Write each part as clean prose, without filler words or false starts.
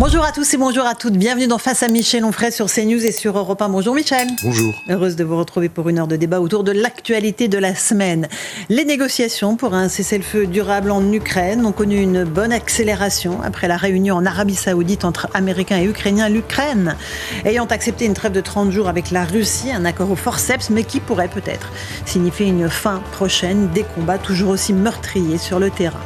Bonjour à tous et bonjour à toutes. Bienvenue dans Face à Michel Onfray sur CNews et sur Europe 1. Bonjour Michel. Bonjour. Heureuse de vous retrouver pour une heure de débat autour de l'actualité de la semaine. Les négociations pour un cessez-le-feu durable en Ukraine ont connu une bonne accélération après la réunion en Arabie Saoudite entre Américains et Ukrainiens. L'Ukraine ayant accepté une trêve de 30 jours avec la Russie, un accord au forceps, mais qui pourrait peut-être signifier une fin prochaine des combats toujours aussi meurtriers sur le terrain.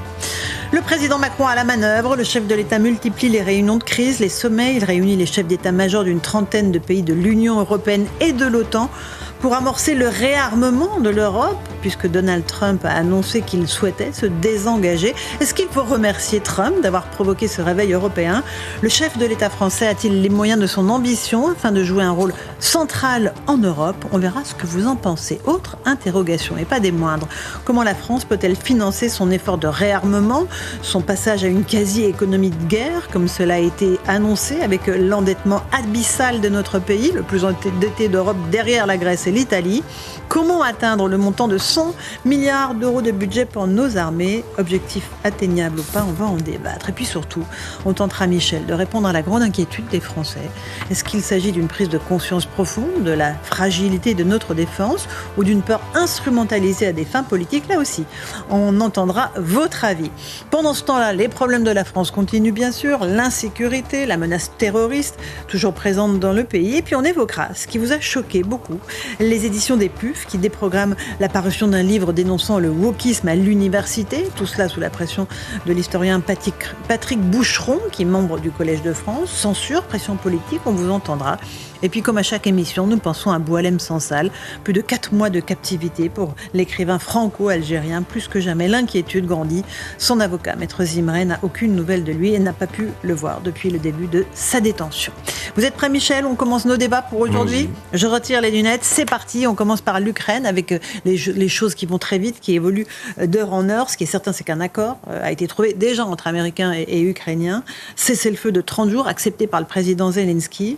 Le président Macron à la manœuvre, le chef de l'État multiplie les réunions de crise, les sommets. Il réunit les chefs d'état-major d'une trentaine de pays de l'Union européenne et de l'OTAN pour amorcer le réarmement de l'Europe, puisque Donald Trump a annoncé qu'il souhaitait se désengager. Est-ce qu'il faut remercier Trump d'avoir provoqué ce réveil européen ? Le chef de l'État français a-t-il les moyens de son ambition afin de jouer un rôle central en Europe ? On verra ce que vous en pensez. Autre interrogation, et pas des moindres. Comment la France peut-elle financer son effort de réarmement, son passage à une quasi-économie de guerre, comme cela a été annoncé, avec l'endettement abyssal de notre pays, le plus endetté d'Europe derrière la Grèce et l'Italie. Comment atteindre le montant de 100 milliards d'euros de budget pour nos armées ? Objectif atteignable ou pas, on va en débattre. Et puis surtout, on tentera, Michel, de répondre à la grande inquiétude des Français. Est-ce qu'il s'agit d'une prise de conscience profonde de la fragilité de notre défense ou d'une peur instrumentalisée à des fins politiques ? Là aussi, on entendra votre avis. Pendant ce temps-là, les problèmes de la France continuent bien sûr, l'insécurité, la menace terroriste, toujours présente dans le pays. Et puis on évoquera ce qui vous a choqué beaucoup, les éditions des PUF qui déprogramment la parution d'un livre dénonçant le wokisme à l'université. Tout cela sous la pression de l'historien Patrick Boucheron, qui est membre du Collège de France. Censure, pression politique, on vous entendra. Et puis comme à chaque émission, nous pensons à Boualem Sansal. Plus de 4 mois de captivité pour l'écrivain franco-algérien. Plus que jamais, l'inquiétude grandit. Son avocat, Maître Zimret, n'a aucune nouvelle de lui et n'a pas pu le voir depuis le début de sa détention. Vous êtes prêts, Michel ? On commence nos débats pour aujourd'hui. Je retire les lunettes. C'est parti. On commence par l'Ukraine avec les choses qui vont très vite, qui évoluent d'heure en heure. Ce qui est certain, c'est qu'un accord a été trouvé déjà entre Américains et Ukrainiens. Cessez-le-feu de 30 jours accepté par le président Zelensky.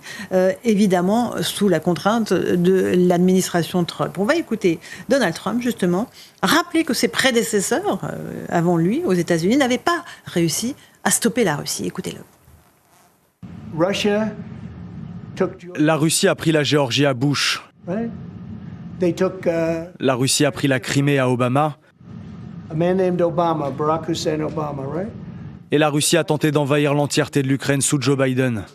Évidemment, sous la contrainte de l'administration Trump. On va écouter Donald Trump, justement, rappeler que ses prédécesseurs, avant lui, aux États-Unis, n'avaient pas réussi à stopper la Russie. Écoutez-le. La Russie a pris la Géorgie à Bush. La Russie a pris la Crimée à Obama. Et la Russie a tenté d'envahir l'entièreté de l'Ukraine sous Joe Biden.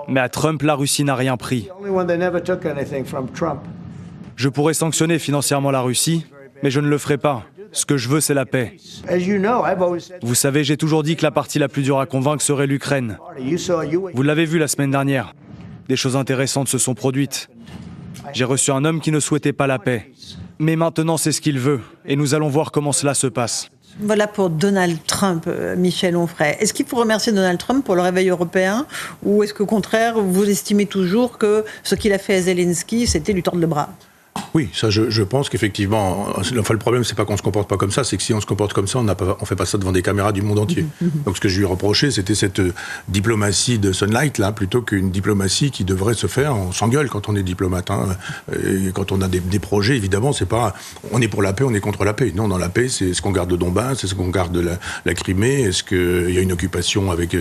Mais à Trump, la Russie n'a rien pris. Je pourrais sanctionner financièrement la Russie, mais je ne le ferai pas. Ce que je veux, c'est la paix. Vous savez, j'ai toujours dit que la partie la plus dure à convaincre serait l'Ukraine. Vous l'avez vu la semaine dernière. Des choses intéressantes se sont produites. J'ai reçu un homme qui ne souhaitait pas la paix. Mais maintenant, c'est ce qu'il veut. Et nous allons voir comment cela se passe. Voilà pour Donald Trump, Michel Onfray. Est-ce qu'il faut remercier Donald Trump pour le réveil européen ? Ou est-ce qu'au contraire, vous estimez toujours que ce qu'il a fait à Zelensky, c'était lui tordre le bras ? Oui, ça, je pense qu'effectivement, enfin, le problème, c'est pas qu'on se comporte pas comme ça, c'est que si on se comporte comme ça, on fait pas ça devant des caméras du monde entier. Donc, ce que je lui reprochais, c'était cette diplomatie de Sunlight, là, plutôt qu'une diplomatie qui devrait se faire. On s'engueule quand on est diplomate, hein. Et quand on a des projets, évidemment, c'est pas, on est pour la paix, on est contre la paix. Non, dans la paix, c'est ce qu'on garde de Donbass, c'est ce qu'on garde de la Crimée, est-ce qu'il y a une occupation avec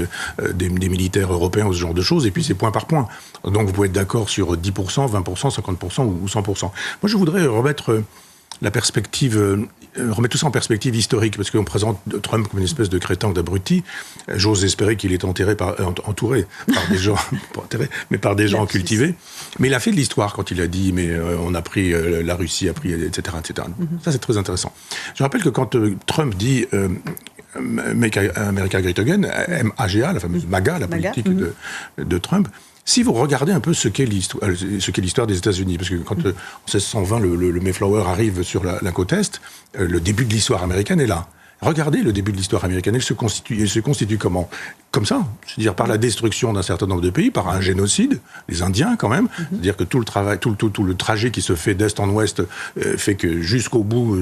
des militaires européens ou ce genre de choses, et puis c'est point par point. Donc, vous pouvez être d'accord sur 10%, 20%, 50% ou 100%. Moi, je voudrais remettre tout ça en perspective historique, parce qu'on présente Trump comme une espèce de crétin ou d'abruti. J'ose espérer qu'il est entouré par des gens, par des gens cultivés. Mais il a fait de l'histoire quand il a dit, on a pris, la Russie a pris, etc., etc. Ça, c'est très intéressant. Je rappelle que quand Trump dit Make America Great Again, MAGA, la fameuse MAGA, la politique de Trump. Si vous regardez un peu ce qu'est l'histoire des États-Unis, parce que quand en 1620 le Mayflower arrive sur la côte Est, le début de l'histoire américaine est là. Regardez le début de l'histoire américaine, elle se constitue comment ? Comme ça, c'est-à-dire par la destruction d'un certain nombre de pays, par un génocide, les Indiens quand même, c'est-à-dire que tout le trajet qui se fait d'est en ouest fait que jusqu'au bout,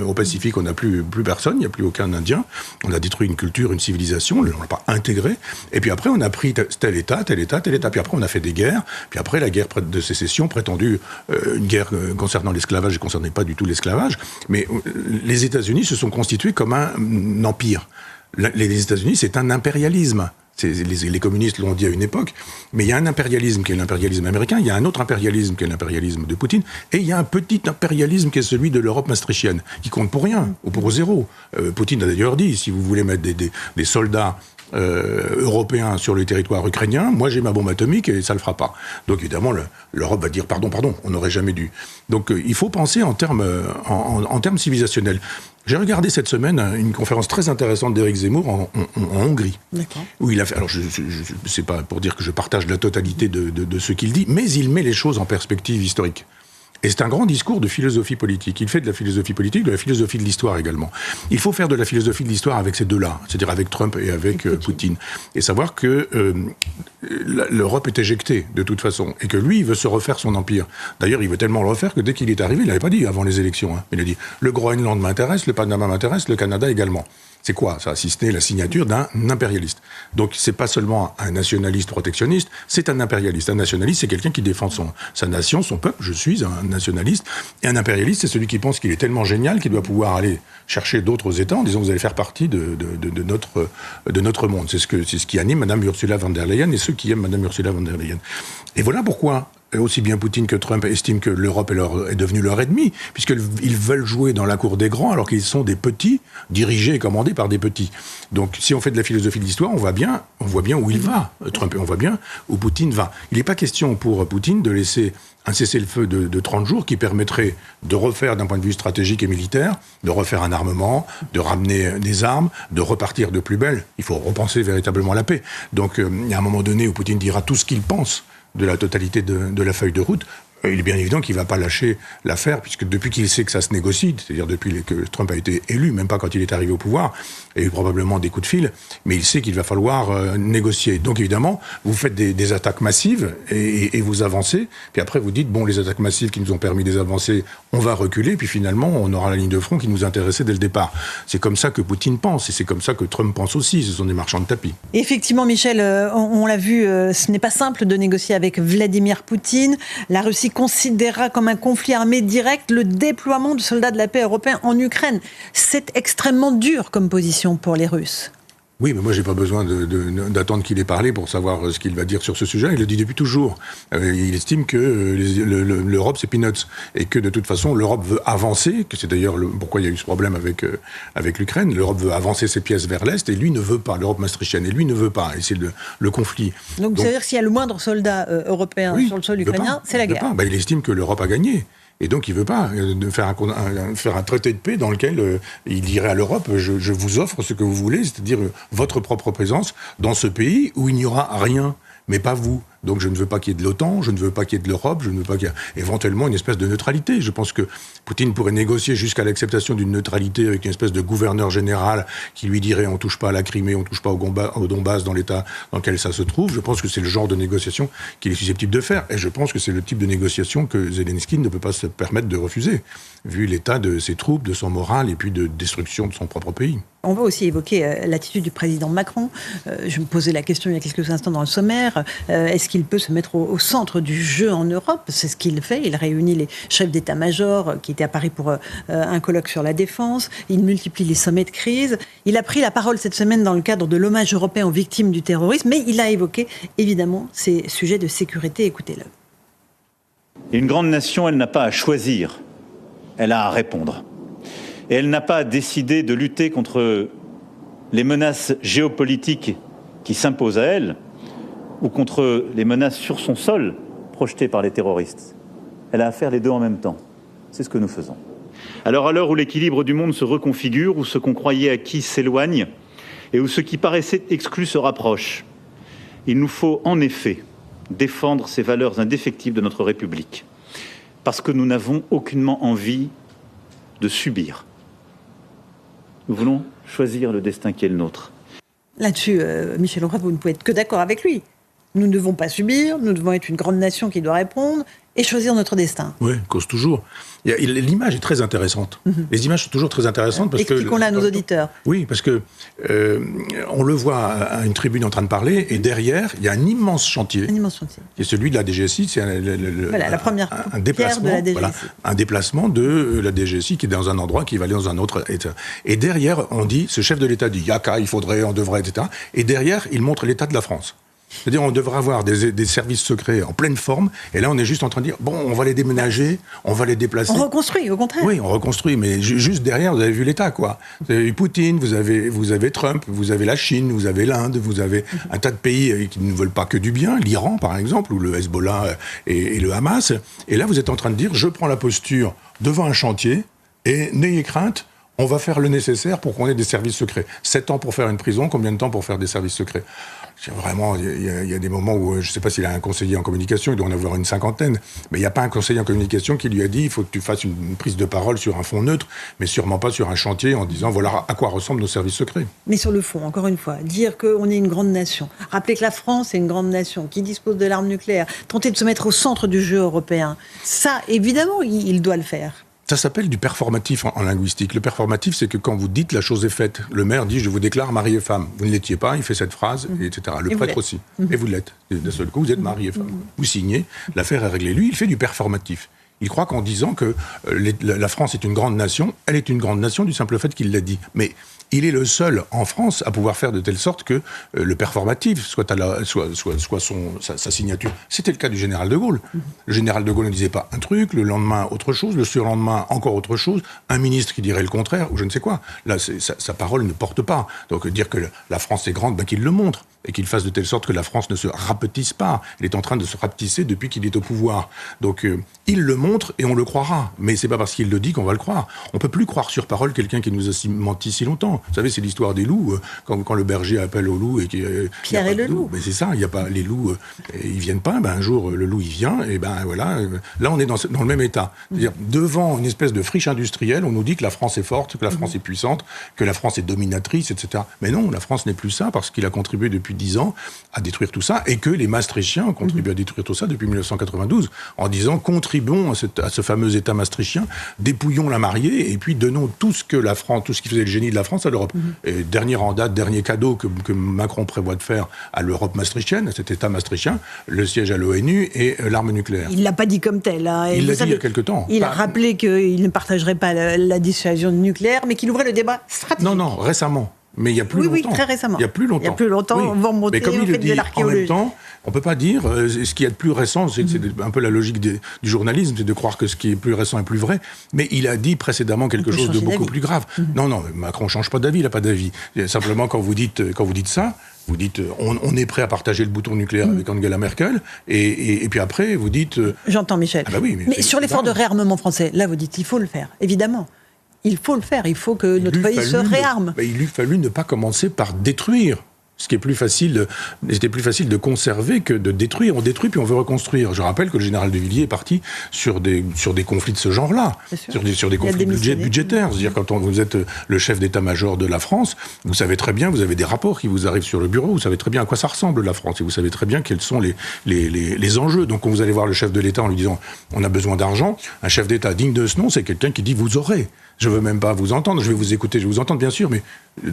au Pacifique, on n'a plus personne, il n'y a plus aucun Indien, on a détruit une culture, une civilisation, on ne l'a pas intégré, et puis après on a pris tel État, puis après on a fait des guerres, puis après la guerre de sécession prétendue, une guerre concernant l'esclavage, et ne concernait pas du tout l'esclavage, mais les États-Unis se sont constitués comme un empire. Les États-Unis, c'est un impérialisme. Les communistes l'ont dit à une époque, mais il y a un impérialisme qui est l'impérialisme américain, il y a un autre impérialisme qui est l'impérialisme de Poutine, et il y a un petit impérialisme qui est celui de l'Europe maastrichtienne, qui compte pour rien, ou pour zéro. Poutine a d'ailleurs dit, si vous voulez mettre des soldats européens sur le territoire ukrainien, moi j'ai ma bombe atomique et ça le fera pas. Donc évidemment, l'Europe va dire pardon, on n'aurait jamais dû. Donc il faut penser en termes civilisationnels. J'ai regardé cette semaine une conférence très intéressante d'Éric Zemmour en Hongrie. D'accord. Où il a fait. Alors, c'est pas pour dire que je partage la totalité de ce qu'il dit, mais il met les choses en perspective historique. Et c'est un grand discours de philosophie politique. Il fait de la philosophie politique, de la philosophie de l'histoire également. Il faut faire de la philosophie de l'histoire avec ces deux-là, c'est-à-dire avec Trump et avec Poutine. Et savoir que l'Europe est éjectée, de toute façon, et que lui, il veut se refaire son empire. D'ailleurs, il veut tellement le refaire que dès qu'il est arrivé, il n'avait pas dit avant les élections. Il a dit « Le Groenland m'intéresse, le Panama m'intéresse, le Canada également ». C'est quoi ça? Si ce n'est la signature d'un impérialiste. Donc c'est pas seulement un nationaliste protectionniste, c'est un impérialiste. Un nationaliste, c'est quelqu'un qui défend sa nation, son peuple. Je suis un nationaliste. Et un impérialiste, c'est celui qui pense qu'il est tellement génial qu'il doit pouvoir aller chercher d'autres États en disant vous allez faire partie de notre monde. C'est ce qui anime Madame Ursula von der Leyen et ceux qui aiment Madame Ursula von der Leyen. Et voilà pourquoi aussi bien Poutine que Trump estiment que l'Europe est devenue leur ennemi, puisqu'ils veulent jouer dans la cour des grands alors qu'ils sont des petits, dirigés et commandés par des petits. Donc si on fait de la philosophie de l'histoire, on voit bien où il va, Trump, et on voit bien où Poutine va. Il n'est pas question pour Poutine de laisser un cessez-le-feu de 30 jours qui permettrait de refaire d'un point de vue stratégique et militaire, de refaire un armement, de ramener des armes, de repartir de plus belle. Il faut repenser véritablement la paix. Donc il y a un moment donné où Poutine dira tout ce qu'il pense de la totalité de la feuille de route. Il est bien évident qu'il ne va pas lâcher l'affaire, puisque depuis qu'il sait que ça se négocie, c'est-à-dire depuis que Trump a été élu, même pas quand il est arrivé au pouvoir, il y a eu probablement des coups de fil, mais il sait qu'il va falloir négocier. Donc évidemment, vous faites des attaques massives et vous avancez, puis après vous dites, bon, les attaques massives qui nous ont permis des avancées, on va reculer, puis finalement, on aura la ligne de front qui nous intéressait dès le départ. C'est comme ça que Poutine pense, et c'est comme ça que Trump pense aussi, ce sont des marchands de tapis. Effectivement, Michel, on l'a vu, ce n'est pas simple de négocier avec Vladimir Poutine. La Russie considérera comme un conflit armé direct le déploiement de soldats de la paix européens en Ukraine. C'est extrêmement dur comme position pour les Russes. Oui, mais moi, j'ai pas besoin d'attendre qu'il ait parlé pour savoir ce qu'il va dire sur ce sujet. Il le dit depuis toujours. Il estime que l'Europe, c'est peanuts. Et que, de toute façon, l'Europe veut avancer, que c'est d'ailleurs pourquoi il y a eu ce problème avec l'Ukraine. L'Europe veut avancer ses pièces vers l'Est, et lui ne veut pas, l'Europe maastrichtienne. Et lui ne veut pas. Et c'est le conflit. Donc, ça veut dire que s'il y a le moindre soldat européen sur le sol ukrainien, c'est la guerre. Il estime que l'Europe a gagné. Et donc, il ne veut pas faire un traité de paix dans lequel il dirait à l'Europe « je vous offre ce que vous voulez, c'est-à-dire votre propre présence dans ce pays où il n'y aura rien, mais pas vous ». Donc je ne veux pas qu'il y ait de l'OTAN, je ne veux pas qu'il y ait de l'Europe, je ne veux pas qu'il y ait éventuellement une espèce de neutralité. Je pense que Poutine pourrait négocier jusqu'à l'acceptation d'une neutralité avec une espèce de gouverneur général qui lui dirait on ne touche pas à la Crimée, on ne touche pas au Donbass dans l'état dans lequel ça se trouve. Je pense que c'est le genre de négociation qu'il est susceptible de faire. Et je pense que c'est le type de négociation que Zelensky ne peut pas se permettre de refuser, vu l'état de ses troupes, de son moral et puis de destruction de son propre pays. On va aussi évoquer l'attitude du président Macron. Je me posais la question il y a quelques instants dans le sommaire. Est-ce qu'il peut se mettre au centre du jeu en Europe? C'est ce qu'il fait. Il réunit les chefs d'état-major qui étaient à Paris pour un colloque sur la défense. Il multiplie les sommets de crise. Il a pris la parole cette semaine dans le cadre de l'hommage européen aux victimes du terrorisme, mais il a évoqué évidemment ces sujets de sécurité. Écoutez-le. Une grande nation, elle n'a pas à choisir, elle a à répondre. Et elle n'a pas à décider de lutter contre les menaces géopolitiques qui s'imposent à elle ou contre les menaces sur son sol projetées par les terroristes. Elle a à faire les deux en même temps. C'est ce que nous faisons. Alors à l'heure où l'équilibre du monde se reconfigure, où ce qu'on croyait acquis s'éloigne et où ce qui paraissait exclu se rapproche, il nous faut en effet défendre ces valeurs indéfectibles de notre République. Parce que nous n'avons aucunement envie de subir. Nous voulons choisir le destin qui est le nôtre. Là-dessus, Michel Onfray, vous ne pouvez être que d'accord avec lui. Nous ne devons pas subir, nous devons être une grande nation qui doit répondre, Et choisir notre destin. Oui, cause toujours. L'image est très intéressante. Les images sont toujours très intéressantes parce que... Expliquons-la à nos auditeurs. Oui, parce que on le voit à une tribune en train de parler, et derrière, il y a un immense chantier. Un immense chantier. Qui est celui de la DGSI. C'est la première un déplacement, de la DGSI. Voilà, un déplacement de la DGSI qui est dans un endroit qui va aller dans un autre. Et derrière, on dit, ce chef de l'État dit, yaka, il faudrait, on devrait, etc. Et derrière, il montre l'état de la France. C'est-à-dire, on devrait avoir des services secrets en pleine forme, et là, on est juste en train de dire, bon, on va les déménager, on va les déplacer. On reconstruit, au contraire. Oui, on reconstruit, mais juste derrière, vous avez vu l'État, quoi. Vous avez eu Poutine, vous avez Trump, vous avez la Chine, vous avez l'Inde, vous avez un tas de pays qui ne veulent pas que du bien, l'Iran, par exemple, ou le Hezbollah et le Hamas. Et là, vous êtes en train de dire, je prends la posture devant un chantier, et n'ayez crainte, on va faire le nécessaire pour qu'on ait des services secrets. 7 ans pour faire une prison, combien de temps pour faire des services secrets ? Vraiment, il y a des moments où, je ne sais pas s'il a un conseiller en communication, il doit en avoir une 50aine, mais il n'y a pas un conseiller en communication qui lui a dit il faut que tu fasses une prise de parole sur un fond neutre, mais sûrement pas sur un chantier en disant voilà à quoi ressemblent nos services secrets. Mais sur le fond, encore une fois, dire qu'on est une grande nation, rappeler que la France est une grande nation qui dispose de l'arme nucléaire, tenter de se mettre au centre du jeu européen, ça, évidemment, il doit le faire. Ça s'appelle du performatif en linguistique. Le performatif, c'est que quand vous dites la chose est faite, le maire dit « je vous déclare mari et femme ». Vous ne l'étiez pas, il fait cette phrase, etc. Le prêtre aussi. Et vous l'êtes. D'un seul coup, vous êtes mari et femme. Vous signez, l'affaire est réglée. Lui, il fait du performatif. Il croit qu'en disant que la France est une grande nation, elle est une grande nation du simple fait qu'il l'a dit. Mais il est le seul en France à pouvoir faire de telle sorte que le performatif soit sa signature. C'était le cas du général de Gaulle. Le général de Gaulle ne disait pas un truc, le lendemain autre chose, le surlendemain encore autre chose, un ministre qui dirait le contraire, ou je ne sais quoi. Là, sa parole ne porte pas. Donc dire que la France est grande, qu'il le montre. Et qu'il fasse de telle sorte que la France ne se rapetisse pas. Elle est en train de se rapetisser depuis qu'il est au pouvoir. Donc, il le montre et on le croira. Mais c'est pas parce qu'il le dit qu'on va le croire. On peut plus croire sur parole quelqu'un qui nous a menti si longtemps. Vous savez, c'est l'histoire des loups. Quand le berger appelle au loup et qu'il Pierre et le loup. Mais c'est ça, il y a pas les loups, ils viennent pas. Un jour, le loup il vient. Et voilà. Là, on est dans le même état. C'est-à-dire devant une espèce de friche industrielle, on nous dit que la France est forte, que la France est puissante, que la France est dominatrice, etc. Mais non, la France n'est plus ça parce qu'il a contribué depuis 10 ans à détruire tout ça, et que les Maastrichtiens ont contribué à détruire tout ça depuis 1992, en disant contribuons à ce fameux État maastrichtien, dépouillons la mariée, et puis donnons tout ce qui faisait le génie de la France à l'Europe. Et dernier en date, dernier cadeau que Macron prévoit de faire à l'Europe maastrichtienne, à cet État maastrichtien, le siège à l'ONU et l'arme nucléaire. Il ne l'a pas dit comme tel. Hein. Il l'a dit il y a quelque temps. Il a rappelé qu'il ne partagerait pas la dissuasion nucléaire, mais qu'il ouvrait le débat stratégique. Non, récemment. Mais il y a plus longtemps. Oui, très récemment. Il y a plus longtemps. On va remonter, mais comme il le dit, en même temps, on ne peut pas dire ce qui est de plus récent, c'est un peu la logique du journalisme, c'est de croire que ce qui est plus récent est plus vrai, mais il a dit précédemment quelque chose de beaucoup plus grave. Non, Macron ne change pas d'avis, il n'a pas d'avis. Simplement, quand vous dites ça, vous dites on est prêt à partager le bouton nucléaire avec Angela Merkel, et puis après, vous dites... J'entends, Michel. Ah bah oui, mais sur l'effort de réarmement français, là, vous dites il faut le faire, évidemment. Il faut le faire, il faut que notre pays se réarme. Il lui fallut ne pas commencer par détruire. Ce qui est plus facile, c'était plus facile de conserver que de détruire. On détruit puis on veut reconstruire. Je rappelle que le général de Villiers est parti sur des conflits de ce genre-là, sur des conflits budgétaires. C'est-à-dire quand vous êtes le chef d'état-major de la France, vous savez très bien, vous avez des rapports qui vous arrivent sur le bureau, vous savez très bien à quoi ça ressemble la France, et vous savez très bien quels sont les enjeux. Donc quand vous allez voir le chef de l'État en lui disant on a besoin d'argent, un chef d'État digne de ce nom, c'est quelqu'un qui dit vous aurez. Je veux même pas vous entendre, je vais vous écouter, je vais vous entendre bien sûr, mais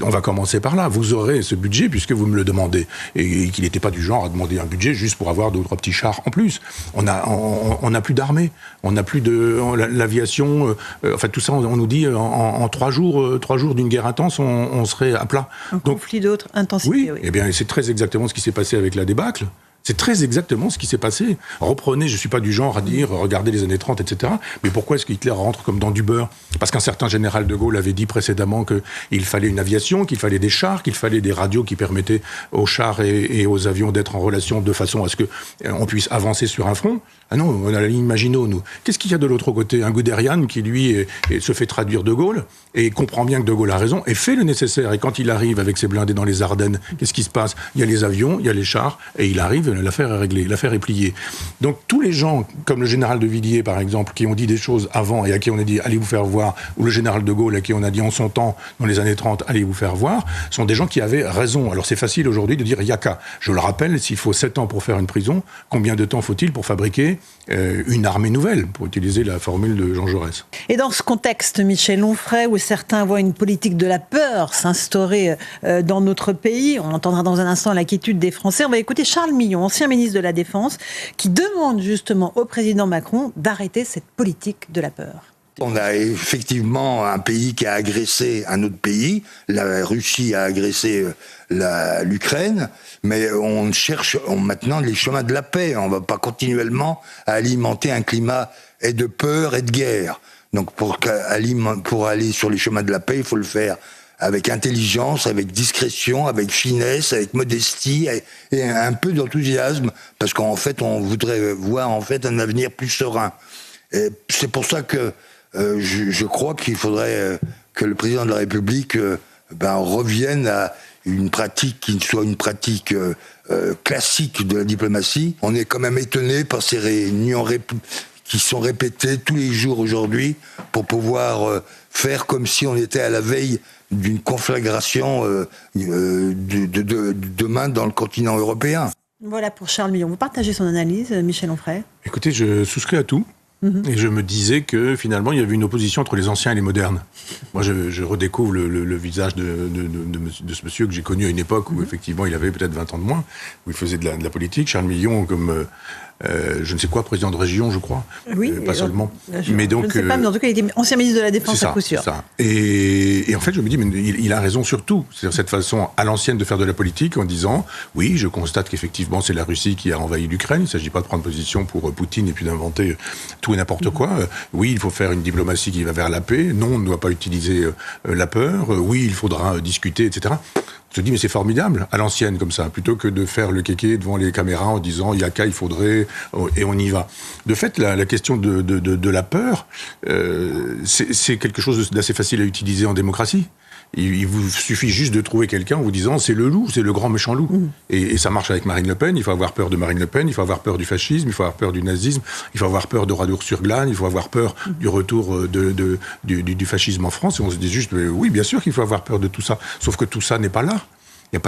on va commencer par là. Vous aurez ce budget puisque vous me le demandez. Et qu'il n'était pas du genre à demander un budget juste pour avoir 2 ou 3 petits chars en plus. On a plus d'armée, on n'a plus de l'aviation. Enfin tout ça, on nous dit en 3 jours d'une guerre intense, on serait à plat. Un conflit d'autre intensité. Oui. Eh bien c'est très exactement ce qui s'est passé avec la débâcle. C'est très exactement ce qui s'est passé. Reprenez, je ne suis pas du genre à dire, regardez les années 30, etc. Mais pourquoi est-ce que Hitler rentre comme dans du beurre ? Parce qu'un certain général de Gaulle avait dit précédemment qu'il fallait une aviation, qu'il fallait des chars, qu'il fallait des radios qui permettaient aux chars et aux avions d'être en relation de façon à ce qu'on puisse avancer sur un front. Ah non, on a la ligne Maginot, nous. Qu'est-ce qu'il y a de l'autre côté ? Un Guderian qui, lui, se fait traduire de Gaulle et comprend bien que de Gaulle a raison et fait le nécessaire. Et quand il arrive avec ses blindés dans les Ardennes, qu'est-ce qui se passe ? Il y a les avions, il y a les chars et il arrive l'affaire est réglée, l'affaire est pliée. Donc tous les gens, comme le général de Villiers par exemple, qui ont dit des choses avant et à qui on a dit allez vous faire voir, ou le général de Gaulle à qui on a dit en son temps, dans les années 30, allez vous faire voir, sont des gens qui avaient raison. Alors c'est facile aujourd'hui de dire yaka. Je le rappelle, s'il faut 7 ans pour faire une prison, combien de temps faut-il pour fabriquer une armée nouvelle, pour utiliser la formule de Jean Jaurès. Et dans ce contexte, Michel Onfray, où certains voient une politique de la peur s'instaurer dans notre pays, on entendra dans un instant l'inquiétude des Français, on va écouter Charles Millon, ancien ministre de la Défense, qui demande justement au président Macron d'arrêter cette politique de la peur. On a effectivement un pays qui a agressé un autre pays, la Russie a agressé l'Ukraine, mais on cherche maintenant les chemins de la paix. On ne va pas continuellement alimenter un climat de peur et de guerre. Donc pour aller sur les chemins de la paix, il faut le faire avec intelligence, avec discrétion, avec finesse, avec modestie et un peu d'enthousiasme, parce qu'en fait on voudrait voir en fait un avenir plus serein. Et c'est pour ça que je crois qu'il faudrait que le président de la République revienne à une pratique qui soit une pratique classique de la diplomatie. On est quand même étonné par ces réunions qui sont répétées tous les jours aujourd'hui pour pouvoir faire comme si on était à la veille d'une conflagration demain dans le continent européen. Voilà pour Charles Millon. Vous partagez son analyse, Michel Onfray ? Écoutez, je souscris à tout. Et je me disais que finalement il y avait une opposition entre les anciens et les modernes. Moi je redécouvre le visage de ce monsieur que j'ai connu à une époque où effectivement il avait peut-être 20 ans de moins, où il faisait de la politique. Charles Millon comme je ne sais quoi, président de région je crois, oui, pas seulement. Mais donc, je ne sais pas, mais en tout cas il était ancien ministre de la Défense à coup sûr. Ça. Et en fait je me dis mais il a raison sur tout. C'est-à-dire cette façon à l'ancienne de faire de la politique en disant oui je constate qu'effectivement c'est la Russie qui a envahi l'Ukraine, il ne s'agit pas de prendre position pour Poutine et puis d'inventer tout et n'importe quoi. Oui, il faut faire une diplomatie qui va vers la paix. Non, on ne doit pas utiliser la peur. Oui, il faudra discuter, etc. On se dit, mais c'est formidable, à l'ancienne, comme ça, plutôt que de faire le kéké devant les caméras en disant, yaka, il faudrait, et on y va. De fait, la question de la peur, c'est quelque chose d'assez facile à utiliser en démocratie. Il vous suffit juste de trouver quelqu'un en vous disant c'est le loup, c'est le grand méchant loup. Et ça marche avec Marine Le Pen, il faut avoir peur de Marine Le Pen, il faut avoir peur du fascisme, il faut avoir peur du nazisme, il faut avoir peur de Radour-sur-Glane, il faut avoir peur du retour du fascisme en France. Et on se dit juste, oui, bien sûr qu'il faut avoir peur de tout ça. Sauf que tout ça n'est pas là. Il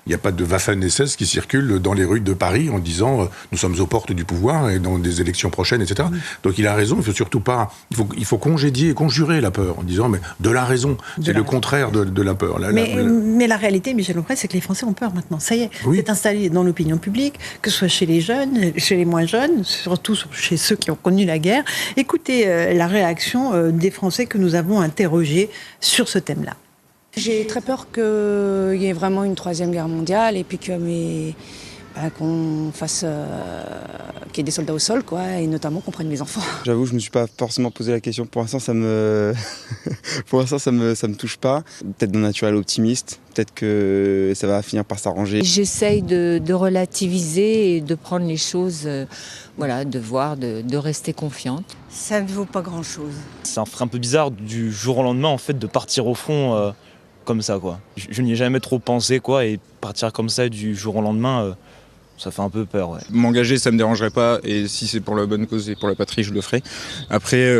n'y a pas de Waffen-SS qui circule dans les rues de Paris en disant nous sommes aux portes du pouvoir et dans des élections prochaines, etc. Donc il a raison, il faut surtout pas... Il faut congédier et conjurer la peur en disant mais de la raison, c'est le contraire de la peur. Mais la réalité, Michel Onfray, c'est que les Français ont peur maintenant. Ça y est, c'est installé dans l'opinion publique, que ce soit chez les jeunes, chez les moins jeunes, surtout chez ceux qui ont connu la guerre. Écoutez la réaction des Français que nous avons interrogés sur ce thème-là. J'ai très peur qu'il y ait vraiment une troisième guerre mondiale et puis qu'on fasse qu'il y ait des soldats au sol, quoi, et notamment qu'on prenne mes enfants. J'avoue, je me suis pas forcément posé la question. Pour l'instant, ça me touche pas. Peut-être d'un naturel optimiste. Peut-être que ça va finir par s'arranger. J'essaye de relativiser et de prendre les choses, de rester confiante. Ça ne vaut pas grand-chose. Ça ferait un peu bizarre du jour au lendemain, en fait, de partir au front comme ça, quoi. Je n'y ai jamais trop pensé, quoi, et partir comme ça du jour au lendemain, ça fait un peu peur, ouais. M'engager, ça me dérangerait pas, et si c'est pour la bonne cause et pour la patrie, je le ferai. Après,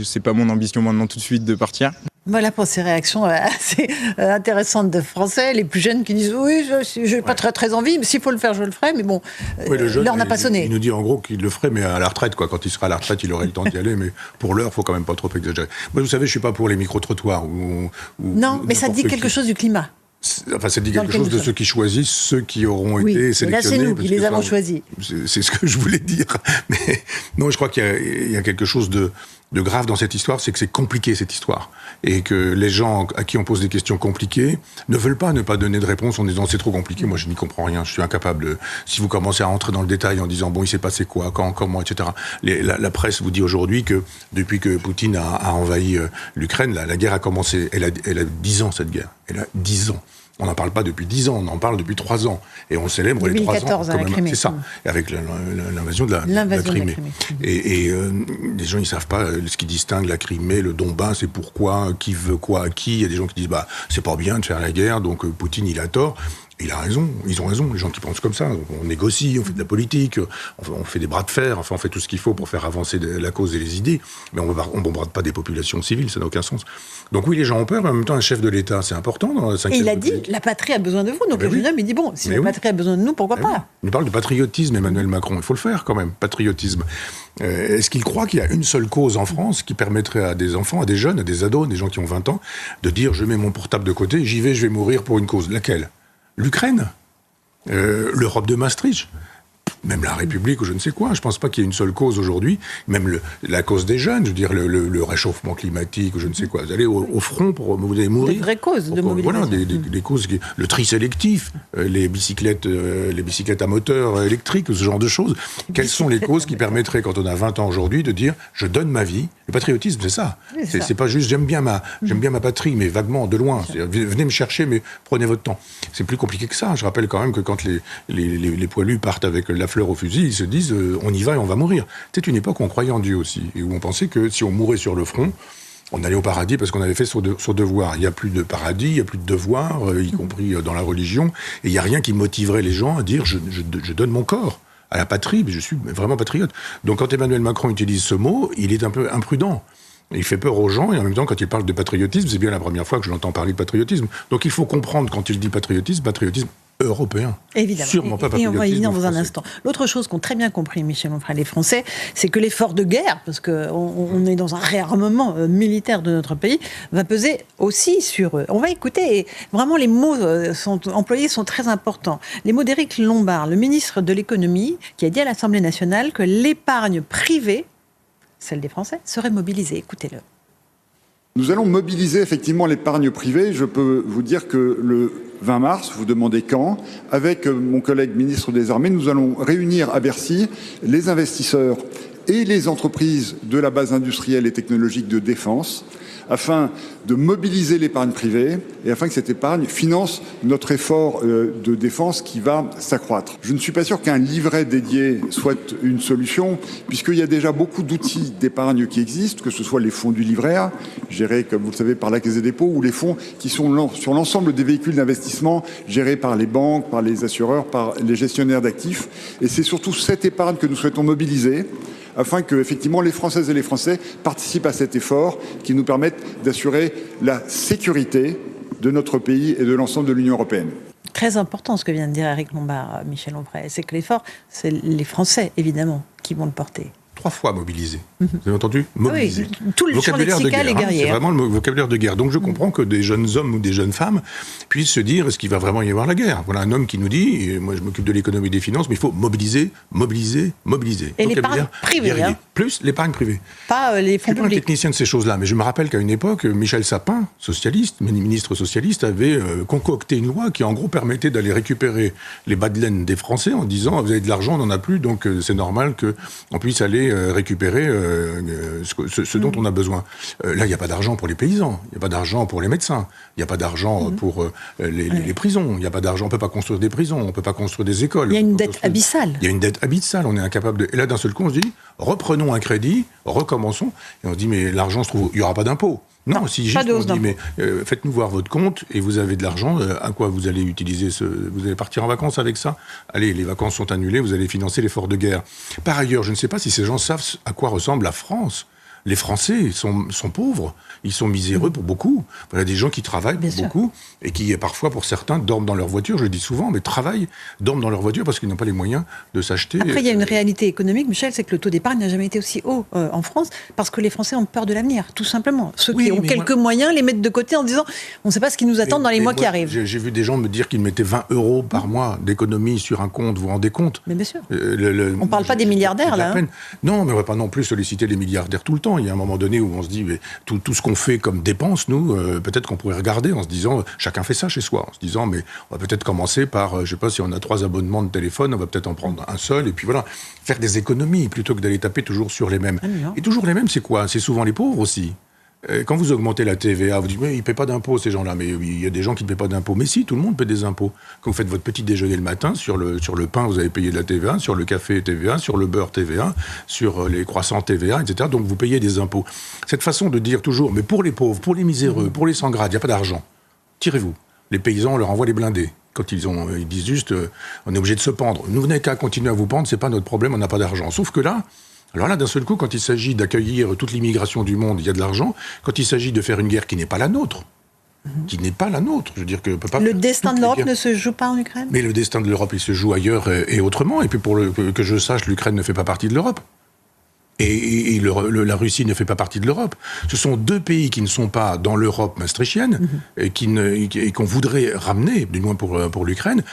c'est pas mon ambition maintenant tout de suite de partir. Voilà pour ces réactions assez intéressantes de Français, les plus jeunes qui disent oui, je n'ai pas très envie, mais s'il faut le faire, je le ferai, mais bon, l'heure n'a pas sonné. Il nous dit en gros qu'il le ferait, mais à la retraite, quoi. Quand il sera à la retraite, il aurait le temps d'y aller, mais pour l'heure, il faut quand même pas trop exagérer. Moi, vous savez, je ne suis pas pour les micro-trottoirs. Non, mais ça dit quelque chose du climat. Enfin, ça dit quelque chose de ceux qui choisissent, ceux qui auront été sélectionnés. Là, c'est nous qui les avons choisis. C'est ce que je voulais dire. Mais non, je crois qu'il y a quelque chose de grave dans cette histoire, c'est que c'est compliqué, cette histoire. Et que les gens à qui on pose des questions compliquées ne veulent pas ne pas donner de réponse en disant c'est trop compliqué, moi je n'y comprends rien, je suis incapable. Si vous commencez à rentrer dans le détail en disant bon, il s'est passé quoi, quand, comment, etc. La presse vous dit aujourd'hui que depuis que Poutine a envahi l'Ukraine, la guerre a commencé. Elle a 10 ans, cette guerre. Elle a 10 ans. On n'en parle pas depuis 10 ans, on en parle depuis 3 ans. Et on célèbre les 3 ans. C'est ça, avec l'invasion de la Crimée. Et les gens, ils ne savent pas ce qui distingue la Crimée, le Donbass, c'est pourquoi, qui veut quoi à qui. Il y a des gens qui disent, c'est pas bien de faire la guerre, donc Poutine, il a tort. Il a raison, ils ont raison, les gens qui pensent comme ça. On négocie, on fait de la politique, on fait des bras de fer, enfin on fait tout ce qu'il faut pour faire avancer la cause et les idées, mais on ne bombarde pas des populations civiles, ça n'a aucun sens. Donc oui, les gens ont peur, mais en même temps, un chef de l'État, c'est important dans la 5e Et il a République. dit, la patrie a besoin de vous. Donc le jeune homme, il dit, bon, si la patrie a besoin de nous, pourquoi pas ? Il parle de patriotisme, Emmanuel Macron, il faut le faire quand même, patriotisme. Est-ce qu'il croit qu'il y a une seule cause en France qui permettrait à des enfants, à des jeunes, à des ados, des gens qui ont 20 ans, de dire, je mets mon portable de côté, j'y vais, je vais mourir pour une cause. Laquelle ? L'Ukraine, l'Europe de Maastricht, même la République ou je ne sais quoi. Je ne pense pas qu'il y ait une seule cause aujourd'hui, même la cause des jeunes, je veux dire le réchauffement climatique ou je ne sais quoi. Vous allez au front pour vous allez mourir. Des vraies causes de mobilisation. Voilà, des causes, le tri sélectif, les bicyclettes à moteur électrique, ce genre de choses. Quelles sont les causes qui permettraient, quand on a 20 ans aujourd'hui, de dire je donne ma vie. Le patriotisme, c'est ça. C'est pas juste j'aime bien ma patrie, mais vaguement, de loin. Venez me chercher, mais prenez votre temps. C'est plus compliqué que ça. Je rappelle quand même que quand les poilus partent avec la fleur au fusil, ils se disent on y va et on va mourir. C'était une époque où on croyait en Dieu aussi, et où on pensait que si on mourait sur le front, on allait au paradis parce qu'on avait fait son devoir. Il n'y a plus de paradis, il n'y a plus de devoir, y compris dans la religion, et il n'y a rien qui motiverait les gens à dire je donne mon corps à la patrie, mais je suis vraiment patriote. Donc quand Emmanuel Macron utilise ce mot, il est un peu imprudent. Il fait peur aux gens, et en même temps, quand il parle de patriotisme, c'est bien la première fois que je l'entends parler de patriotisme. Donc il faut comprendre, quand il dit patriotisme européen. Évidemment. Sûrement pas patriotisme. Et on va y venir dans un instant. L'autre chose qu'ont très bien compris, Michel Onfray, les Français, c'est que l'effort de guerre, parce qu'on est dans un réarmement militaire de notre pays, va peser aussi sur eux. On va écouter, et vraiment les mots employés sont très importants. Les mots d'Éric Lombard, le ministre de l'économie, qui a dit à l'Assemblée nationale que l'épargne privée, celle des Français, serait mobilisée. Écoutez-le. Nous allons mobiliser effectivement l'épargne privée. Je peux vous dire que le 20 mars, vous demandez quand, avec mon collègue ministre des Armées, nous allons réunir à Bercy les investisseurs et les entreprises de la base industrielle et technologique de défense afin de mobiliser l'épargne privée et afin que cette épargne finance notre effort de défense qui va s'accroître. Je ne suis pas sûr qu'un livret dédié soit une solution, puisqu'il y a déjà beaucoup d'outils d'épargne qui existent, que ce soit les fonds du livret A, gérés, comme vous le savez, par la Caisse des dépôts, ou les fonds qui sont sur l'ensemble des véhicules d'investissement gérés par les banques, par les assureurs, par les gestionnaires d'actifs. Et c'est surtout cette épargne que nous souhaitons mobiliser, afin que, effectivement, les Françaises et les Français participent à cet effort qui nous permette d'assurer la sécurité de notre pays et de l'ensemble de l'Union européenne. Très important ce que vient de dire Éric Lombard, Michel Onfray, c'est que l'effort, c'est les Français, évidemment, qui vont le porter. 3 fois mobilisé. Vous avez entendu ? Mobilisé. Oui, tout le champ lexical est guerrier. C'est vraiment le vocabulaire de guerre. Donc je comprends que des jeunes hommes ou des jeunes femmes puissent se dire, est-ce qu'il va vraiment y avoir la guerre ? Voilà un homme qui nous dit, et moi je m'occupe de l'économie et des finances, mais il faut mobiliser. Et l'épargne privée. Plus l'épargne privée. Pas les fonds publics. Je ne suis pas un technicien de ces choses-là, mais je me rappelle qu'à une époque, Michel Sapin, socialiste, ministre socialiste, avait concocté une loi qui en gros permettait d'aller récupérer les bas de laine des Français en disant, vous avez de l'argent, on n'en a plus, donc c'est normal qu'on puisse aller récupérer ce dont on a besoin. Là, il n'y a pas d'argent pour les paysans, il n'y a pas d'argent pour les médecins, il n'y a pas d'argent pour les prisons, il n'y a pas d'argent, on ne peut pas construire des prisons, on ne peut pas construire des écoles. Il y a une dette abyssale. Il y a une dette abyssale, on est incapable de... Et là, d'un seul coup, on se dit, reprenons un crédit, recommençons, et on se dit, mais l'argent se trouve... Il n'y aura pas d'impôt. Non, si juste on dit, mais faites-nous voir votre compte et vous avez de l'argent, à quoi vous allez utiliser vous allez partir en vacances avec ça ? Allez, les vacances sont annulées, vous allez financer l'effort de guerre. Par ailleurs, je ne sais pas si ces gens savent à quoi ressemble la France. Les Français sont pauvres, ils sont miséreux pour beaucoup. Voilà des gens qui travaillent pour beaucoup et qui, parfois, pour certains, dorment dans leur voiture, je le dis souvent, mais dorment dans leur voiture parce qu'ils n'ont pas les moyens de s'acheter. Après, il y a une réalité économique, Michel, c'est que le taux d'épargne n'a jamais été aussi haut en France parce que les Français ont peur de l'avenir, tout simplement. Ceux qui ont quelques moyens les mettent de côté en disant on ne sait pas ce qui nous attend dans les mois qui arrivent. J'ai vu des gens me dire qu'ils mettaient 20 € par mois d'économie sur un compte, vous vous rendez compte ? Mais bien sûr. On ne parle pas des milliardaires, là. Non, mais on ne va pas non plus solliciter les milliardaires tout le temps. Il y a un moment donné où on se dit, mais tout ce qu'on fait comme dépense, nous, peut-être qu'on pourrait regarder en se disant, chacun fait ça chez soi, en se disant, mais on va peut-être commencer par, je ne sais pas, si on a 3 abonnements de téléphone, on va peut-être en prendre un seul, et puis voilà, faire des économies, plutôt que d'aller taper toujours sur les mêmes. Et toujours les mêmes, c'est quoi ? C'est souvent les pauvres aussi. Quand vous augmentez la TVA, vous dites, mais ils ne paient pas d'impôts, ces gens-là. Mais il y a des gens qui ne paient pas d'impôts. Mais si, tout le monde paie des impôts. Quand vous faites votre petit déjeuner le matin, sur le pain, vous avez payé de la TVA, sur le café, TVA, sur le beurre, TVA, sur les croissants, TVA, etc. Donc vous payez des impôts. Cette façon de dire toujours, mais pour les pauvres, pour les miséreux, pour les sans grade, il n'y a pas d'argent. Tirez-vous. Les paysans, on leur envoie les blindés. quand ils disent juste on est obligé de se pendre. Nous n'avez qu'à continuer à vous pendre, c'est pas notre problème, on n'a pas d'argent. Sauf que là, alors là, d'un seul coup, quand il s'agit d'accueillir toute l'immigration du monde, il y a de l'argent. Quand il s'agit de faire une guerre qui n'est pas la nôtre, je veux dire que peut pas. Le destin de l'Europe ne se joue pas en Ukraine. Mais le destin de l'Europe, il se joue ailleurs et autrement. Et puis que je sache, l'Ukraine ne fait pas partie de l'Europe. Et la Russie ne fait pas partie de l'Europe. Ce sont deux pays qui ne sont pas dans l'Europe maastrichtienne et qu'on voudrait ramener, du moins pour l'Ukraine.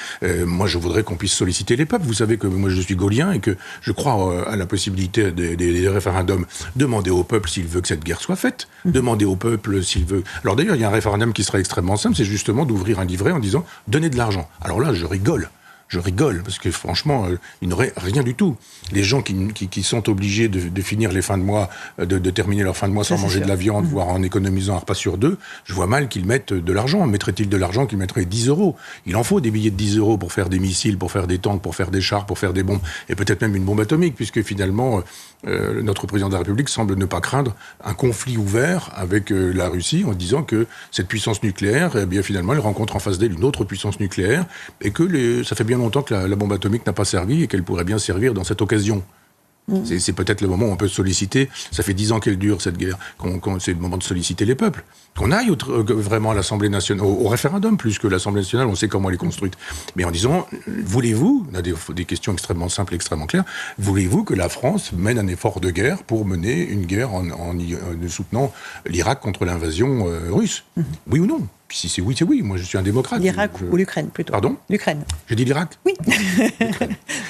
Moi, je voudrais qu'on puisse solliciter les peuples. Vous savez que moi, je suis gaulien et que je crois à la possibilité des référendums. Demander au peuple s'il veut que cette guerre soit faite. Demander au peuple s'il veut... Alors d'ailleurs, il y a un référendum qui serait extrêmement simple, c'est justement d'ouvrir un livret en disant « Donnez de l'argent ». Alors là, je rigole, parce que franchement, il n'aurait rien du tout. Les gens qui sont obligés de finir les fins de mois, de terminer leur fin de mois sans manger de la viande, voire en économisant un repas sur deux, je vois mal qu'ils mettent de l'argent. Mettrait-il de l'argent qu'ils mettraient 10 €? Il en faut des billets de 10 € pour faire des missiles, pour faire des tanks, pour faire des chars, pour faire des bombes, et peut-être même une bombe atomique, puisque finalement, notre président de la République semble ne pas craindre un conflit ouvert avec la Russie, en disant que cette puissance nucléaire, eh bien finalement, elle rencontre en face d'elle une autre puissance nucléaire, et que ça fait bien longtemps que la bombe atomique n'a pas servi et qu'elle pourrait bien servir dans cette occasion. C'est peut-être le moment où on peut solliciter, ça fait 10 ans qu'elle dure cette guerre, c'est le moment de solliciter les peuples. Qu'on aille vraiment à l'Assemblée nationale, au référendum plus que l'Assemblée nationale, on sait comment elle est construite. Mais en disant, voulez-vous, on a des questions extrêmement simples, extrêmement claires, voulez-vous que la France mène un effort de guerre pour mener une guerre en soutenant l'Irak contre l'invasion russe? Oui ou non? Si c'est oui, c'est oui. Moi, je suis un démocrate. L'Irak ou l'Ukraine, plutôt. Pardon? L'Ukraine. J'ai dit l'Irak? Oui.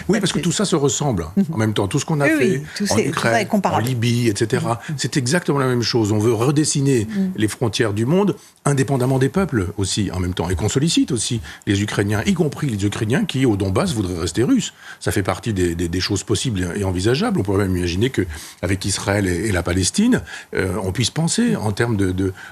Oui, parce que tout ça se ressemble. En même temps, tout ce qu'on a fait en Ukraine, en Libye, etc., c'est exactement la même chose. On veut redessiner les frontières du monde, indépendamment des peuples aussi, en même temps. Et qu'on sollicite aussi les Ukrainiens, y compris les Ukrainiens qui, au Donbass, voudraient rester russes. Ça fait partie des choses possibles et envisageables. On pourrait même imaginer qu'avec Israël et la Palestine, on puisse penser en termes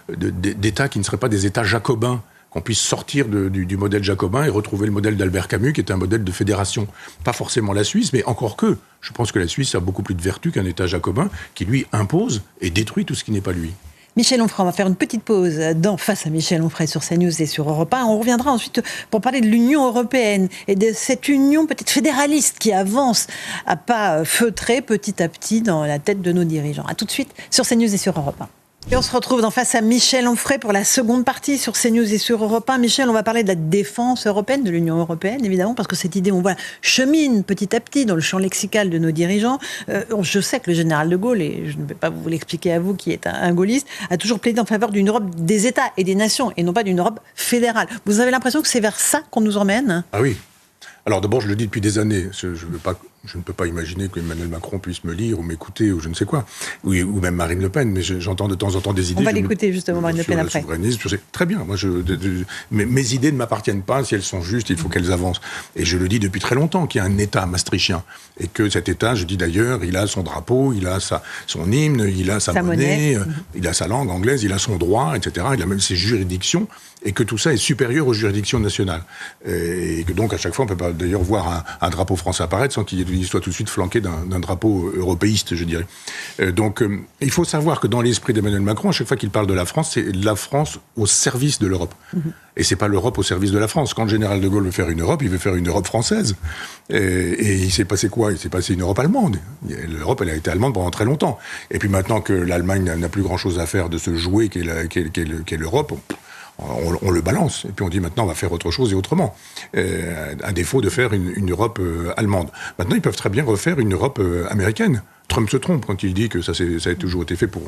d'États qui ne seraient pas des États jacobins, qu'on puisse sortir du modèle jacobin et retrouver le modèle d'Albert Camus, qui est un modèle de fédération. Pas forcément la Suisse, mais encore que. Je pense que la Suisse a beaucoup plus de vertu qu'un État jacobin qui, lui, impose et détruit tout ce qui n'est pas lui. Michel Onfray, on va faire une petite pause dans Face à Michel Onfray sur CNews et sur Europe 1. On reviendra ensuite pour parler de l'Union européenne et de cette union peut-être fédéraliste qui avance à pas feutrés petit à petit dans la tête de nos dirigeants. A tout de suite sur CNews et sur Europe 1. Et on se retrouve dans Face à Michel Onfray pour la seconde partie sur CNews et sur Europe 1. Michel, on va parler de la défense européenne, de l'Union européenne, évidemment, parce que cette idée, on voit, chemine petit à petit dans le champ lexical de nos dirigeants. Je sais que le général de Gaulle, et je ne vais pas vous l'expliquer à vous qui êtes un gaulliste, a toujours plaidé en faveur d'une Europe des États et des nations, et non pas d'une Europe fédérale. Vous avez l'impression que c'est vers ça qu'on nous emmène ? Ah oui. Alors d'abord, je le dis depuis des années, je ne peux pas imaginer qu'Emmanuel Macron puisse me lire ou m'écouter ou je ne sais quoi, ou même Marine Le Pen, mais j'entends de temps en temps des idées. On va l'écouter justement, Marine Le Pen, après. Très bien, moi, mes idées ne m'appartiennent pas, si elles sont justes, il faut qu'elles avancent. Et je le dis depuis très longtemps qu'il y a un État maastrichtien, et que cet État, je dis d'ailleurs, il a son drapeau, il a son hymne, il a sa monnaie, il a sa langue anglaise, il a son droit, etc., il a même ses juridictions, et que tout ça est supérieur aux juridictions nationales. Et que donc, à chaque fois, on ne peut pas d'ailleurs voir un drapeau français apparaître sans qu'il soit tout de suite flanqué d'un drapeau européiste, je dirais. Donc, il faut savoir que dans l'esprit d'Emmanuel Macron, à chaque fois qu'il parle de la France, c'est la France au service de l'Europe. Et c'est pas l'Europe au service de la France. Quand le général de Gaulle veut faire une Europe, il veut faire une Europe française. Et il s'est passé quoi? Il s'est passé une Europe allemande. L'Europe, elle a été allemande pendant très longtemps. Et puis maintenant que l'Allemagne n'a plus grand-chose à faire de ce jouet qu'est l'Europe, on le balance, et puis on dit maintenant on va faire autre chose et autrement, à défaut de faire une Europe allemande. Maintenant ils peuvent très bien refaire une Europe américaine. Trump se trompe quand il dit que ça a toujours été fait pour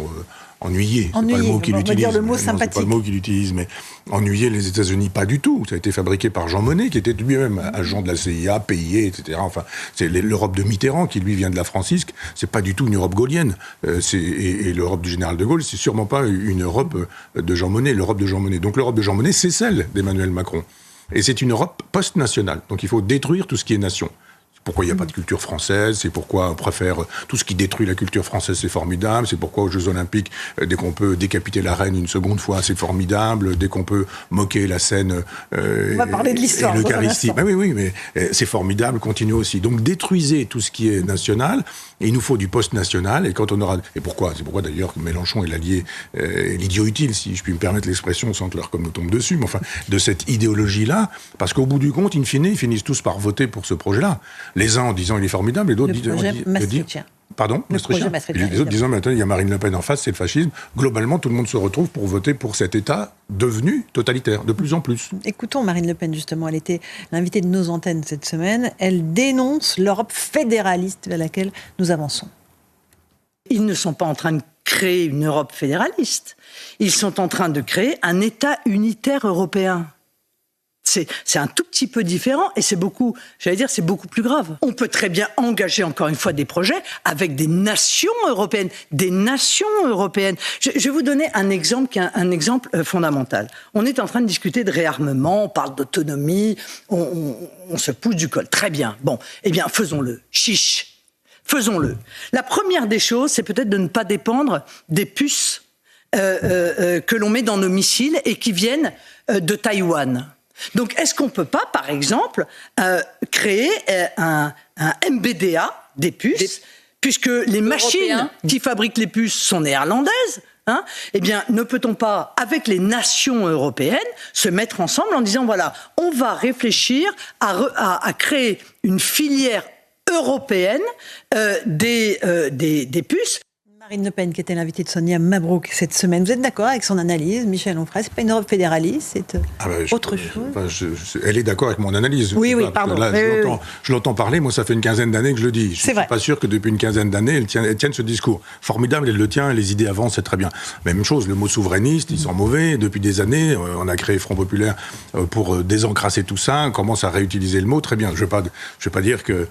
ennuyer. C'est pas le mot qu'il utilise. On va dire le mot sympathique. C'est pas le mot qu'il utilise, mais ennuyer les États-Unis, pas du tout. Ça a été fabriqué par Jean Monnet, qui était lui-même agent de la CIA, payé, etc. Enfin, c'est l'Europe de Mitterrand, qui lui vient de la francisque. C'est pas du tout une Europe gaulienne. Et l'Europe du général de Gaulle, c'est sûrement pas une Europe de Jean Monnet, l'Europe de Jean Monnet. Donc l'Europe de Jean Monnet, c'est celle d'Emmanuel Macron. Et c'est une Europe post-nationale. Donc il faut détruire tout ce qui est nation. Pourquoi il n'y a pas de culture française, c'est pourquoi on préfère tout ce qui détruit la culture française, c'est formidable, c'est pourquoi aux Jeux Olympiques, dès qu'on peut décapiter la reine une seconde fois, c'est formidable, dès qu'on peut moquer la scène on va parler de l'histoire, et l'Eucharistie. Ben oui, mais c'est formidable, continuez aussi. Donc détruisez tout ce qui est national, et il nous faut du post-national, et quand on aura... Et pourquoi ? C'est pourquoi d'ailleurs que Mélenchon est l'allié, l'idiot utile, si je puis me permettre l'expression, sans que leur com nous tombe dessus, mais enfin, de cette idéologie-là, parce qu'au bout du compte, in fine, ils finissent tous par voter pour ce projet-là. Les uns en disant il est formidable, et d'autres disent... Pardon, le projet Maastrichtien. Les autres disant maintenant il y a Marine Le Pen en face, c'est le fascisme. Globalement, tout le monde se retrouve pour voter pour cet État devenu totalitaire, de plus en plus. Écoutons Marine Le Pen, justement. Elle était l'invitée de nos antennes cette semaine. Elle dénonce l'Europe fédéraliste vers laquelle nous avançons. Ils ne sont pas en train de créer une Europe fédéraliste. Ils sont en train de créer un État unitaire européen. C'est un tout petit peu différent et c'est beaucoup plus grave. On peut très bien engager encore une fois des projets avec des nations européennes. Je vais vous donner un exemple qui est un exemple fondamental. On est en train de discuter de réarmement, on parle d'autonomie, on se pousse du col. Très bien. Bon, eh bien, faisons-le. Chiche. Faisons-le. La première des choses, c'est peut-être de ne pas dépendre des puces que l'on met dans nos missiles et qui viennent de Taïwan. Donc, est-ce qu'on ne peut pas, par exemple, créer un MBDA des puces, puisque les machines qui fabriquent les puces sont néerlandaises, eh bien, ne peut-on pas, avec les nations européennes, se mettre ensemble en disant, voilà, on va réfléchir à créer une filière européenne des puces. Marine Le Pen, qui était l'invitée de Sonia Mabrouk cette semaine. Vous êtes d'accord avec son analyse, Michel Onfray? C'est pas une Europe fédéraliste, c'est autre chose. Elle est d'accord avec mon analyse. Oui, pardon. Là, je l'entends parler, moi ça fait une quinzaine d'années que je le dis. Je ne suis pas sûr que depuis une quinzaine d'années, elle tienne ce discours. Formidable, elle le tient, les idées avancent, c'est très bien. Même chose, le mot souverainiste, ils sont mauvais. Depuis des années, on a créé Front Populaire pour désencrasser tout ça, on commence à réutiliser le mot, très bien. Je ne vais pas dire que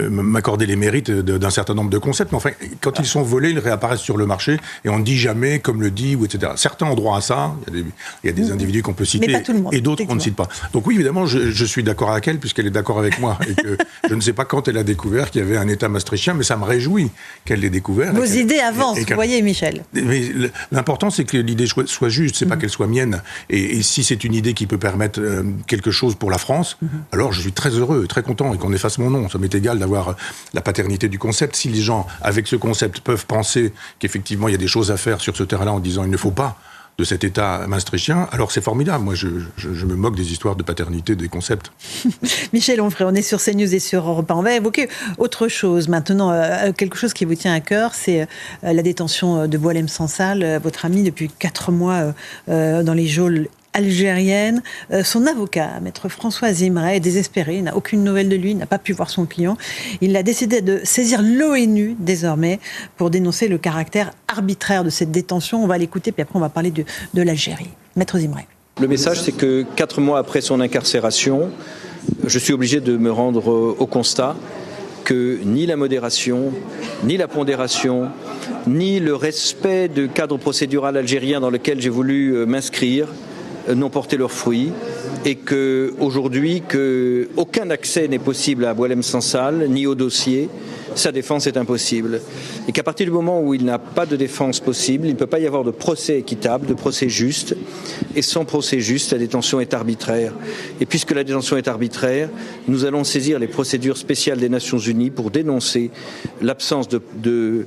m'accorder les mérites d'un certain nombre de concepts, mais enfin, quand ils sont volés, ils réapparaissent sur le marché et on ne dit jamais comme le dit, ou etc. Certains ont droit à ça, il y a des individus qu'on peut citer, et d'autres qu'on ne cite pas. Donc oui, évidemment, je suis d'accord avec elle, puisqu'elle est d'accord avec moi, et que je ne sais pas quand elle a découvert qu'il y avait un État maastrichtien, mais ça me réjouit qu'elle l'ait découvert. Vos idées avancent, vous voyez, Michel. Mais l'important, c'est que l'idée soit juste, c'est pas qu'elle soit mienne. Et si c'est une idée qui peut permettre quelque chose pour la France, alors je suis très heureux, très content, et qu'on efface mon nom. Ça m'est égal d'avoir la paternité du concept. Si les gens, avec ce concept, peuvent penser qu'effectivement il y a des choses à faire sur ce terrain-là en disant il ne faut pas de cet État maastrichtien, alors c'est formidable. Moi, je me moque des histoires de paternité, des concepts. Michel Onfray, on est sur CNews et sur Europe 1. On va évoquer autre chose maintenant, quelque chose qui vous tient à cœur, c'est la détention de Boualem Sansal, votre ami depuis 4 mois dans les geôles algérienne. Son avocat, maître François Zimray, est désespéré, il n'a aucune nouvelle de lui, il n'a pas pu voir son client. Il a décidé de saisir l'ONU désormais pour dénoncer le caractère arbitraire de cette détention. On va l'écouter, puis après on va parler de l'Algérie. Maître Zimray. Le message, c'est que 4 mois après son incarcération, je suis obligé de me rendre au constat que ni la modération, ni la pondération, ni le respect du cadre procédural algérien dans lequel j'ai voulu m'inscrire n'ont porté leurs fruits, et qu'aujourd'hui, aucun accès n'est possible à Boualem Sansal, ni au dossier. Sa défense est impossible. Et qu'à partir du moment où il n'a pas de défense possible, il ne peut pas y avoir de procès équitable, de procès juste. Et sans procès juste, la détention est arbitraire. Et puisque la détention est arbitraire, nous allons saisir les procédures spéciales des Nations Unies pour dénoncer l'absence de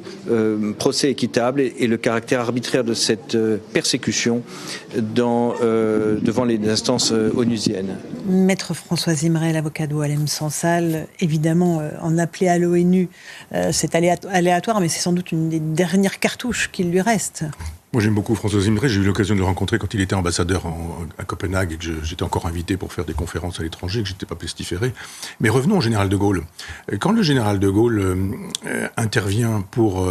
procès équitable et le caractère arbitraire de cette persécution devant les instances onusiennes. Maître François Zimray, l'avocat de Boualem Sansal, évidemment, en appelé à l'ONU, c'est aléatoire, mais c'est sans doute une des dernières cartouches qu'il lui reste. Moi, j'aime beaucoup François Zimray. J'ai eu l'occasion de le rencontrer quand il était ambassadeur à Copenhague et que j'étais encore invité pour faire des conférences à l'étranger, que je n'étais pas pestiféré. Mais revenons au général de Gaulle. Quand le général de Gaulle intervient pour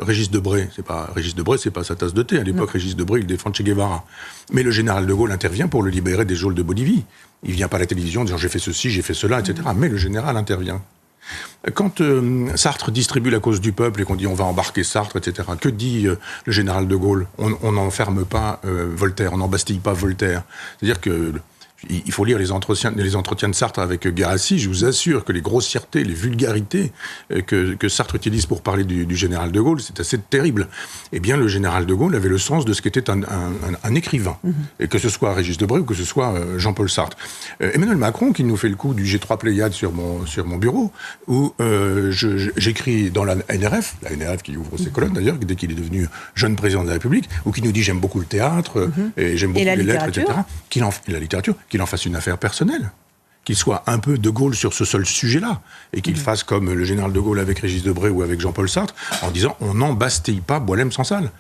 Régis Debray, Régis Debray, c'est pas sa tasse de thé. À l'époque, Régis Debray, il défend Che Guevara. Mais le général de Gaulle intervient pour le libérer des geôles de Bolivie. Il vient pas à la télévision en disant j'ai fait ceci, j'ai fait cela, etc. Mais le général intervient. Quand Sartre distribue la cause du peuple et qu'on dit on va embarquer Sartre, etc., que dit le général de Gaulle? On n'enferme pas Voltaire, on n'embastille pas Voltaire. C'est-à-dire que Il faut lire les entretiens de Sartre avec Garassi. Je vous assure que les grossièretés, les vulgarités que Sartre utilise pour parler du général de Gaulle, c'est assez terrible. Eh bien, le général de Gaulle avait le sens de ce qu'était un écrivain, et que ce soit Régis Debray ou que ce soit Jean-Paul Sartre. Emmanuel Macron, qui nous fait le coup du G3 Pléiade sur mon bureau, où j'écris dans la NRF qui ouvre ses colonnes d'ailleurs, dès qu'il est devenu jeune président de la République, ou qui nous dit j'aime beaucoup le théâtre, et j'aime beaucoup les lettres, etc. La littérature, qu'il en fasse une affaire personnelle. Qu'il soit un peu de Gaulle sur ce seul sujet-là, et qu'il fasse comme le général de Gaulle avec Régis Debray ou avec Jean-Paul Sartre, en disant on n'embastille pas Boualem Sansal.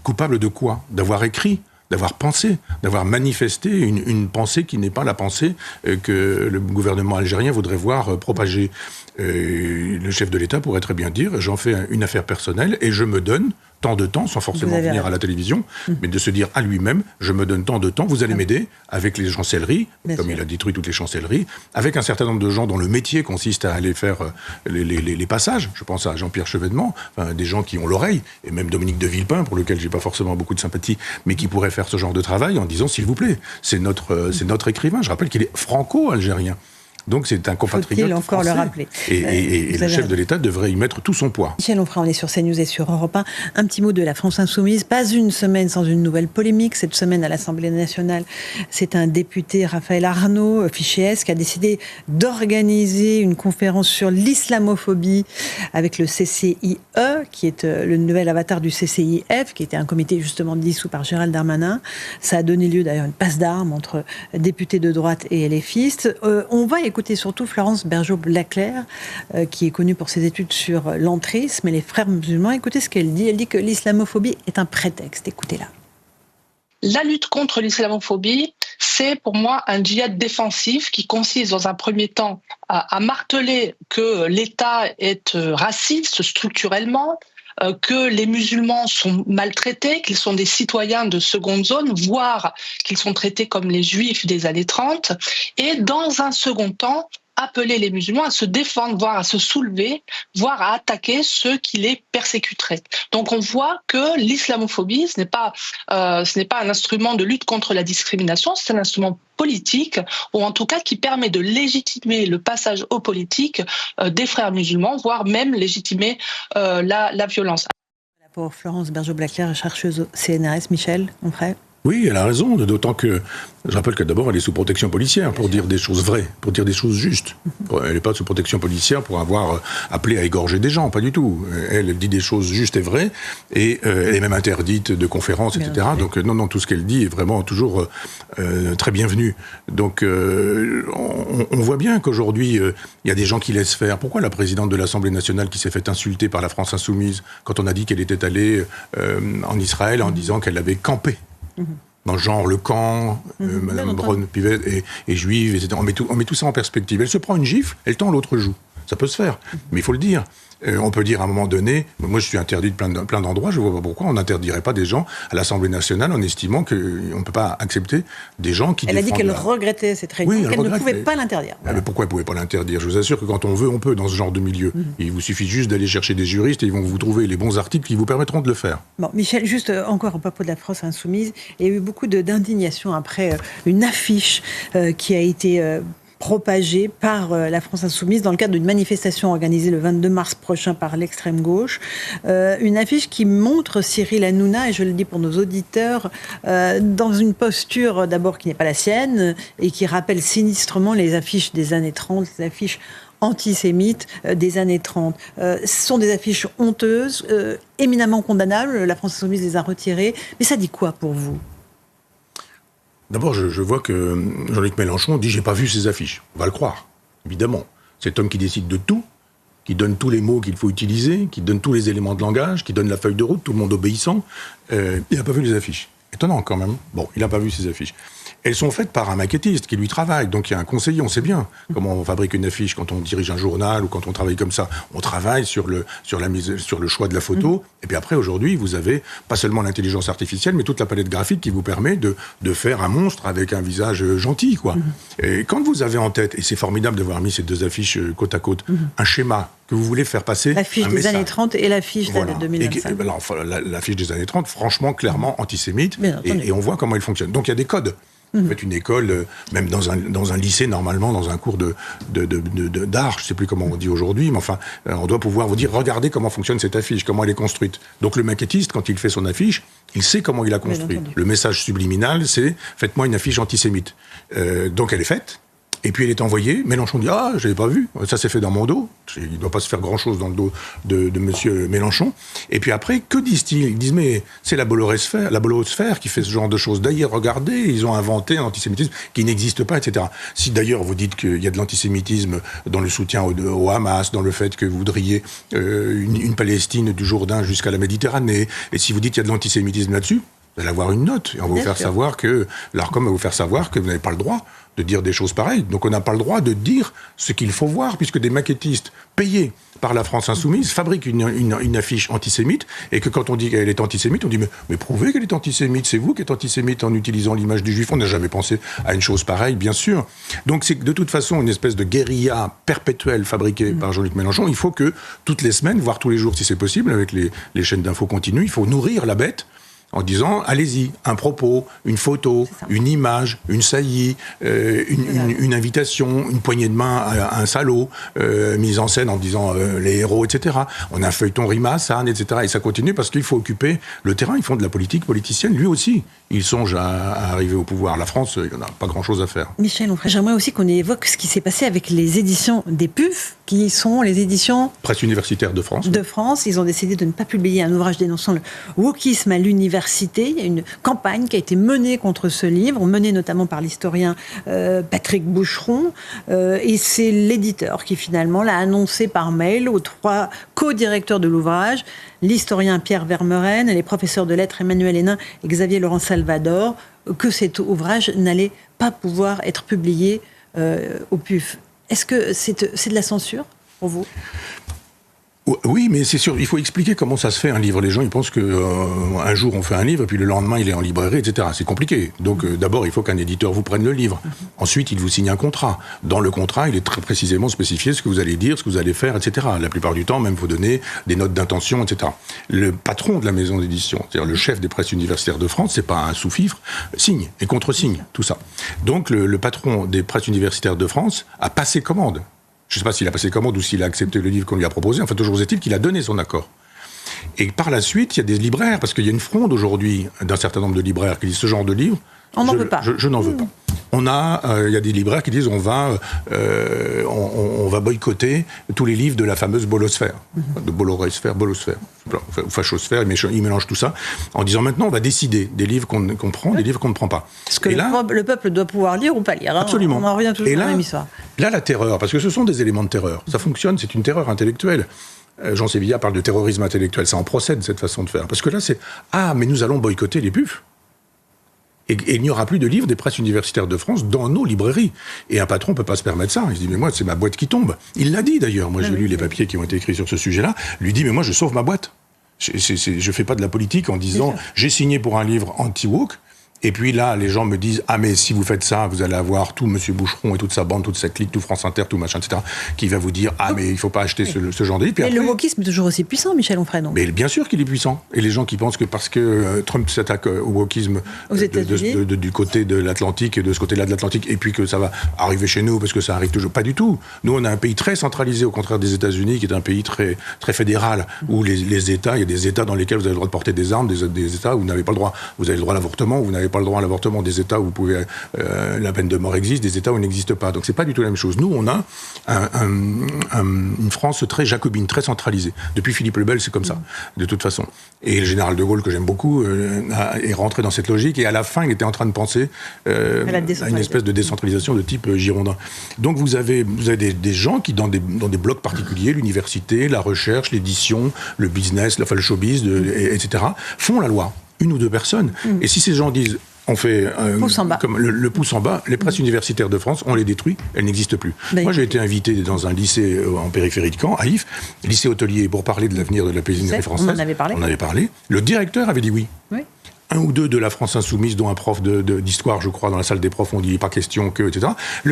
Coupable de quoi ? D'avoir écrit, d'avoir pensé, d'avoir manifesté une pensée qui n'est pas la pensée que le gouvernement algérien voudrait voir propagée. Le chef de l'État pourrait très bien dire j'en fais une affaire personnelle et je me donne tant de temps, sans forcément venir à la télévision, mais de se dire à lui-même, je me donne tant de temps, vous allez m'aider avec les chancelleries, comme il a détruit toutes les chancelleries, avec un certain nombre de gens dont le métier consiste à aller faire les passages. Je pense à Jean-Pierre Chevènement, des gens qui ont l'oreille, et même Dominique de Villepin, pour lequel j'ai pas forcément beaucoup de sympathie, mais qui pourrait faire ce genre de travail en disant, s'il vous plaît, c'est notre écrivain. Je rappelle qu'il est franco-algérien. Donc c'est un compatriote Faut-il encore français. Le rappeler. Et le chef de l'État devrait y mettre tout son poids. Michel Onfray, on est sur CNews et sur Europe 1. Un petit mot de la France Insoumise. Pas une semaine sans une nouvelle polémique. Cette semaine à l'Assemblée nationale, c'est un député, Raphaël Arnaud, fiché S, qui a décidé d'organiser une conférence sur l'islamophobie avec le CCIE, qui est le nouvel avatar du CCIF, qui était un comité justement dissous par Gérald Darmanin. Ça a donné lieu d'ailleurs à une passe d'armes entre députés de droite et LFistes. On va écoutez surtout Florence Bergeaud-Blaclair, qui est connue pour ses études sur l'entrisme et les frères musulmans. Écoutez ce qu'elle dit. Elle dit que l'islamophobie est un prétexte. Écoutez-la. La lutte contre l'islamophobie, c'est pour moi un djihad défensif qui consiste dans un premier temps à marteler que l'État est raciste structurellement, que les musulmans sont maltraités, qu'ils sont des citoyens de seconde zone, voire qu'ils sont traités comme les juifs des années 30, et dans un second temps, appeler les musulmans à se défendre, voire à se soulever, voire à attaquer ceux qui les persécuteraient. Donc on voit que l'islamophobie, ce n'est pas un instrument de lutte contre la discrimination, c'est un instrument politique, ou en tout cas qui permet de légitimer le passage aux politiques des frères musulmans, voire même légitimer la violence. Pour Florence Bergeaud-Blaclair, chercheuse au CNRS, Michel Onfray. Oui, elle a raison, d'autant que, je rappelle que d'abord, elle est sous protection policière pour dire des choses vraies, pour dire des choses justes. Elle n'est pas sous protection policière pour avoir appelé à égorger des gens, pas du tout. Elle dit des choses justes et vraies, et elle est même interdite de conférences, etc. Donc non, tout ce qu'elle dit est vraiment toujours très bienvenu. Donc on voit bien qu'aujourd'hui, il y a des gens qui laissent faire. Pourquoi la présidente de l'Assemblée nationale qui s'est fait insulter par la France Insoumise quand on a dit qu'elle était allée en Israël en disant qu'elle avait campé dans le genre le camp, Madame Braun-Pivet est juive, etc. On met tout ça en perspective. Elle se prend une gifle, elle tend l'autre joue. Ça peut se faire, mais il faut le dire. On peut dire à un moment donné, moi je suis interdit de plein d'endroits, je ne vois pas pourquoi on n'interdirait pas des gens à l'Assemblée nationale en estimant qu'on ne peut pas accepter des gens qui Elle a dit qu'elle regrettait cette réunion, qu'elle ne pouvait pas l'interdire. Mais pourquoi elle ne pouvait pas l'interdire ? Je vous assure que quand on veut, on peut dans ce genre de milieu. Il vous suffit juste d'aller chercher des juristes et ils vont vous trouver les bons articles qui vous permettront de le faire. Bon, Michel, juste encore au propos de la France Insoumise, il y a eu beaucoup d'indignation après une affiche qui a été propagée par la France Insoumise dans le cadre d'une manifestation organisée le 22 mars prochain par l'extrême gauche. Une affiche qui montre Cyril Hanouna, et je le dis pour nos auditeurs, dans une posture d'abord qui n'est pas la sienne et qui rappelle sinistrement les affiches des années 30, les affiches antisémites des années 30. Ce sont des affiches honteuses, éminemment condamnables. La France Insoumise les a retirées. Mais ça dit quoi pour vous ? D'abord, je vois que Jean-Luc Mélenchon dit « j'ai pas vu ces affiches ». On va le croire, évidemment. Cet homme qui décide de tout, qui donne tous les mots qu'il faut utiliser, qui donne tous les éléments de langage, qui donne la feuille de route, tout le monde obéissant, il n'a pas vu les affiches. Étonnant quand même. Bon, il n'a pas vu ces affiches. Elles sont faites par un maquettiste qui lui travaille. Donc il y a un conseiller, on sait bien comment on fabrique une affiche quand on dirige un journal ou quand on travaille comme ça. On travaille sur le choix de la photo. Et puis après, aujourd'hui, vous avez pas seulement l'intelligence artificielle, mais toute la palette graphique qui vous permet de faire un monstre avec un visage gentil, quoi. Et quand vous avez en tête, et c'est formidable d'avoir mis ces deux affiches côte à côte, un schéma que vous voulez faire passer l'affiche des années 30 et l'affiche de 2025. L'affiche des années 30, franchement, clairement antisémite. Et on voit comment elle fonctionne. Donc il y a des codes. En fait, une école, même dans un lycée, normalement, dans un cours d'art, je ne sais plus comment on dit aujourd'hui, mais enfin, on doit pouvoir vous dire, regardez comment fonctionne cette affiche, comment elle est construite. Donc le maquettiste, quand il fait son affiche, il sait comment il a construit. Le message subliminal, c'est « faites-moi une affiche antisémite ». Donc elle est faite. Et puis elle est envoyée, Mélenchon dit « Ah, je l'avais pas vu, ça s'est fait dans mon dos ». Il ne doit pas se faire grand-chose dans le dos de monsieur Mélenchon. Et puis après, que disent-ils ? Ils disent « Mais c'est la bolosphère qui fait ce genre de choses. D'ailleurs, regardez, ils ont inventé un antisémitisme qui n'existe pas, etc. » Si d'ailleurs vous dites qu'il y a de l'antisémitisme dans le soutien au Hamas, dans le fait que vous voudriez une Palestine du Jourdain jusqu'à la Méditerranée, et si vous dites qu'il y a de l'antisémitisme là-dessus, vous allez avoir une note, et on va vous faire savoir que l'ARCOM va vous faire savoir que vous n'avez pas le droit de dire des choses pareilles. Donc on n'a pas le droit de dire ce qu'il faut voir, puisque des maquettistes payés par la France Insoumise fabriquent une affiche antisémite, et que quand on dit qu'elle est antisémite, on dit mais prouvez qu'elle est antisémite, c'est vous qui êtes antisémite en utilisant l'image du juif. On n'a jamais pensé à une chose pareille, bien sûr. Donc c'est de toute façon une espèce de guérilla perpétuelle fabriquée par Jean-Luc Mélenchon. Il faut que toutes les semaines, voire tous les jours si c'est possible, avec les chaînes d'infos continues, il faut nourrir la bête en disant, allez-y, un propos, une photo, une image, une saillie, une invitation, une poignée de main à un salaud, mise en scène en disant les héros, etc. On a un feuilleton Rima, Sarn, etc. Et ça continue parce qu'il faut occuper le terrain. Ils font de la politique politicienne. Lui aussi, il songe à arriver au pouvoir. La France, il n'y en a pas grand-chose à faire. Michel Onfray, j'aimerais aussi qu'on évoque ce qui s'est passé avec les éditions des PUF, qui sont les éditions... Presse universitaire de France. De France. Ils ont décidé de ne pas publier un ouvrage dénonçant le wokisme à l'université. Il y a une campagne qui a été menée contre ce livre, menée notamment par l'historien Patrick Boucheron. Et c'est l'éditeur qui finalement l'a annoncé par mail aux 3 co-directeurs de l'ouvrage, l'historien Pierre Vermeuren, les professeurs de lettres Emmanuel Hénin et Xavier Laurent Salvador, que cet ouvrage n'allait pas pouvoir être publié au PUF. Est-ce que c'est de la censure pour vous ? Oui, mais c'est sûr, il faut expliquer comment ça se fait un livre. Les gens, ils pensent qu'un jour on fait un livre, et puis le lendemain il est en librairie, etc. C'est compliqué. Donc d'abord, il faut qu'un éditeur vous prenne le livre. Ensuite, il vous signe un contrat. Dans le contrat, il est très précisément spécifié ce que vous allez dire, ce que vous allez faire, etc. La plupart du temps, même, il faut donner des notes d'intention, etc. Le patron de la maison d'édition, c'est-à-dire le chef des presses universitaires de France, c'est pas un sous-fifre, signe et contre-signe, tout ça. Donc le patron des presses universitaires de France a passé commande. Je ne sais pas s'il a passé commande ou s'il a accepté le livre qu'on lui a proposé. Enfin, toujours est-il qu'il a donné son accord. Et par la suite, il y a des libraires, parce qu'il y a une fronde aujourd'hui d'un certain nombre de libraires qui disent ce genre de livre, on n'en veut pas. Je n'en veux pas. Il y a des libraires qui disent on va boycotter tous les livres de la fameuse bolosphère, de bolosphère, fachosphère, ils mélangent tout ça, en disant maintenant on va décider des livres qu'on prend, des livres qu'on ne prend pas. Ce que le peuple doit pouvoir lire ou pas lire. Absolument. On en revient toujours à la même histoire. Là, la terreur, parce que ce sont des éléments de terreur, ça fonctionne, c'est une terreur intellectuelle. Jean Sévillat parle de terrorisme intellectuel, ça en procède cette façon de faire. Parce que là c'est mais nous allons boycotter les PUF. Et il n'y aura plus de livres des presses universitaires de France dans nos librairies. Et un patron ne peut pas se permettre ça. Il se dit, mais moi, c'est ma boîte qui tombe. Il l'a dit d'ailleurs. Moi, j'ai lu les papiers qui ont été écrits sur ce sujet-là. Il lui dit, mais moi, je sauve ma boîte. Je ne fais pas de la politique en disant, j'ai signé pour un livre anti-woke. Et puis là, les gens me disent, mais si vous faites ça, vous allez avoir tout M. Boucheron et toute sa bande, toute sa clique, tout France Inter, tout machin, etc., qui va vous dire, mais il ne faut pas acheter ce genre de livre. Mais le wokisme est toujours aussi puissant, Michel Onfray, non ? Mais bien sûr qu'il est puissant. Et les gens qui pensent que parce que Trump s'attaque au wokisme du côté de l'Atlantique et de ce côté-là de l'Atlantique, et puis que ça va arriver chez nous, parce que ça arrive toujours, pas du tout. Nous, on a un pays très centralisé, au contraire des États-Unis, qui est un pays très, très fédéral, où les États, il y a des États dans lesquels vous avez le droit de porter des armes, des États où vous n'avez pas le droit. Vous avez le droit à l'avortement, vous n'avez pas le droit à l'avortement, des États où vous pouvez, la peine de mort existe, des États où elle n'existe pas. Donc c'est pas du tout la même chose. Nous, on a une France très jacobine, très centralisée. Depuis Philippe le Bel, c'est comme ça, de toute façon. Et le général de Gaulle, que j'aime beaucoup, est rentré dans cette logique, et à la fin, il était en train de penser à une espèce de décentralisation de type girondin. Donc vous avez des gens qui, dans des blocs particuliers, l'université, la recherche, l'édition, le business, le showbiz, etc., font la loi. 1 ou 2 personnes. Et si ces gens disent, on fait comme le pouce en bas, les presses universitaires de France, on les détruit, elles n'existent plus. Moi, j'ai été invité dans un lycée en périphérie de Caen, à Yves, lycée hôtelier, pour parler de l'avenir de la paysannerie française. On en avait parlé. Le directeur avait dit oui. 1 ou 2 de la France Insoumise, dont un prof d'histoire, je crois, dans la salle des profs, on dit pas question que, etc.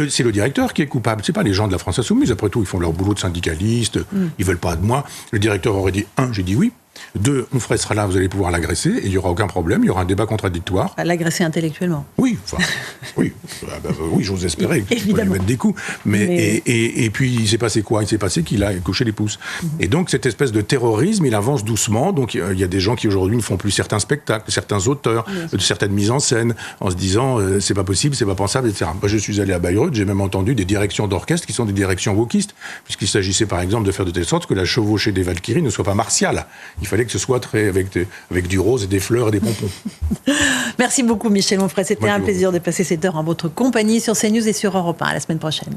C'est le directeur qui est coupable. C'est pas les gens de la France Insoumise. Après tout, ils font leur boulot de syndicalistes. Ils veulent pas de moi. Le directeur aurait dit j'ai dit oui. 2, Onfray sera là, vous allez pouvoir l'agresser, et il n'y aura aucun problème, il y aura un débat contradictoire. L'agresser intellectuellement. Oui, oui, j'ose espérer qu'il faut lui mettre des coups. Et puis, il s'est passé quoi ? Il s'est passé qu'il a couché les pouces. Et donc, cette espèce de terrorisme, il avance doucement. Donc, il y a des gens qui, aujourd'hui, ne font plus certains spectacles, certains auteurs, certaines mises en scène, en se disant, c'est pas possible, c'est pas pensable, etc. Moi, je suis allé à Bayreuth, j'ai même entendu des directions d'orchestre qui sont des directions wokistes, puisqu'il s'agissait, par exemple, de faire de telle sorte que la chevauchée des Valkyries ne soit pas martiale. Il fallait que ce soit avec du rose et des fleurs et des pompons. Merci beaucoup, Michel Onfray. C'était un plaisir de passer cette heure en votre compagnie sur CNews et sur Europe 1. À la semaine prochaine.